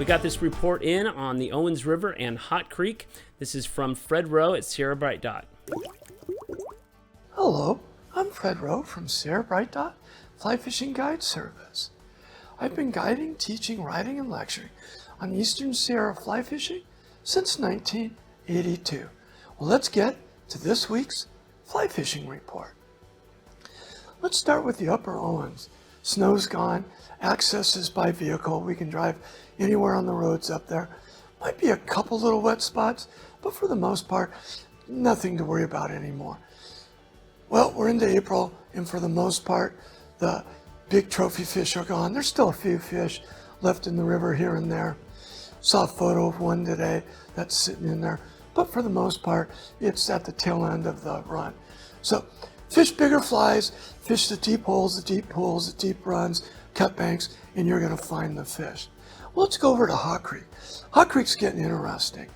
We got this report in on the Owens River and Hot Creek. This is from Fred Rowe at Sierra Bright Dot. Hello, I'm Fred Rowe from Sierra Bright Dot Fly Fishing Guide Service. I've been guiding, teaching, writing, and lecturing on Eastern Sierra fly fishing since 1982. Well, let's get to this week's fly fishing report. Let's start with the Upper Owens. Snow's gone, access is by vehicle. We can drive anywhere on the roads up there. Might be a couple little wet spots, but for the most part, nothing to worry about anymore. Well, we're into April, and for the most part, the big trophy fish are gone. There's still a few fish left in the river here and there. Saw a photo of one today that's sitting in there, but for the most part, it's at the tail end of the run. So fish bigger flies, fish the deep holes, the deep pools, the deep runs, cut banks, and you're gonna find the fish. Well, let's go over to Hot Creek. Hot Creek's getting interesting.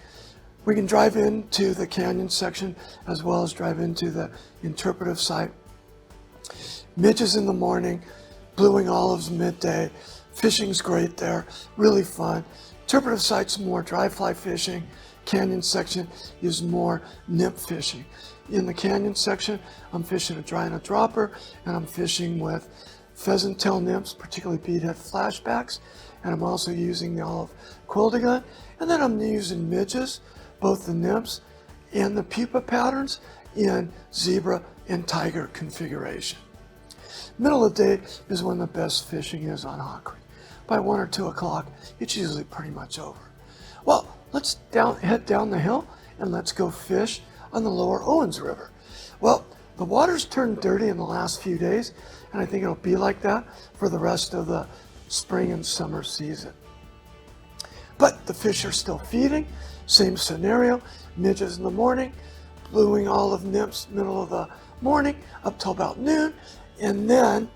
We can drive into the canyon section as well as drive into the interpretive site. Midges in the morning, blueing olives midday. Fishing's great there, really fun. Interpretive site's more dry fly fishing. Canyon section is more nymph fishing. In the canyon section, I'm fishing a dry and a dropper, and I'm fishing with pheasant tail nymphs, particularly beadhead flashbacks, and I'm also using the olive quilting gun, and then I'm using midges, both the nymphs and the pupa patterns in zebra and tiger configuration. Middle of the day is when the best fishing is on Hot Creek. By 1 or 2 o'clock, it's usually pretty much over. Well, let's head down the hill and let's go fish on the lower Owens River. Well, the water's turned dirty in the last few days, and I think it'll be like that for the rest of the spring and summer season. But the fish are still feeding, same scenario, midges in the morning, bluing olive nymphs middle of the morning up till about noon, and then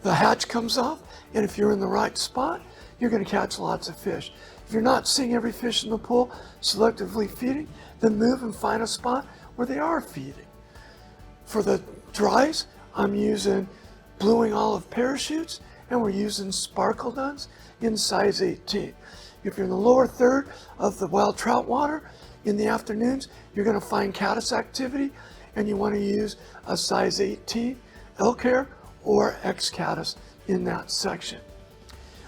the hatch comes off, and if you're in the right spot, you're going to catch lots of fish. If you're not seeing every fish in the pool selectively feeding, then move and find a spot where they are feeding. For the dries, I'm using bluing olive parachutes, and we're using sparkle duns in size 18. If you're in the lower third of the wild trout water in the afternoons, you're going to find caddis activity, and you want to use a size 18 elk hair or X caddis in that section.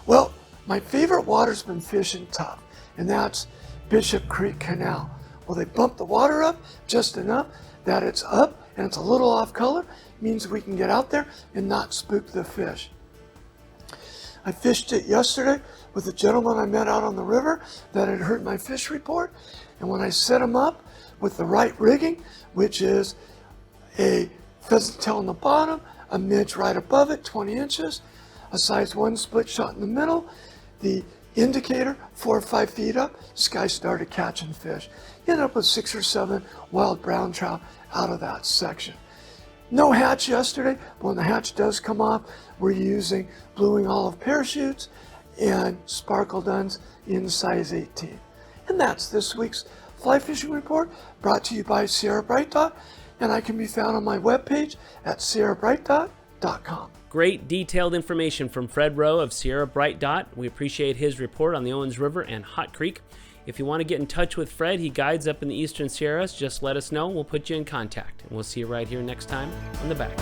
Well, my favorite water's been fishing tough, and that's Bishop Creek Canal. Well, they bump the water up just enough that it's up and it's a little off color, means we can get out there and not spook the fish. I fished it yesterday with a gentleman I met out on the river that had heard my fish report, and when I set him up with the right rigging, which is a pheasant tail on the bottom, a midge right above it, 20 inches, a size 1 split shot in the middle, the indicator 4 or 5 feet up, this guy started catching fish. He ended up with 6 or 7 wild brown trout out of that section. No hatch yesterday, but when the hatch does come off, we're using bluing olive parachutes and sparkle duns in size 18. And that's this week's fly fishing report, brought to you by Sierra Bright Dot, and I can be found on my webpage at sierrabrightdot.com. Great detailed information from Fred Rowe of Sierra Bright Dot. We appreciate his report on the Owens River and Hot Creek. If you want to get in touch with Fred, he guides up in the Eastern Sierras, just let us know. We'll put you in contact. And we'll see you right here next time on The Back.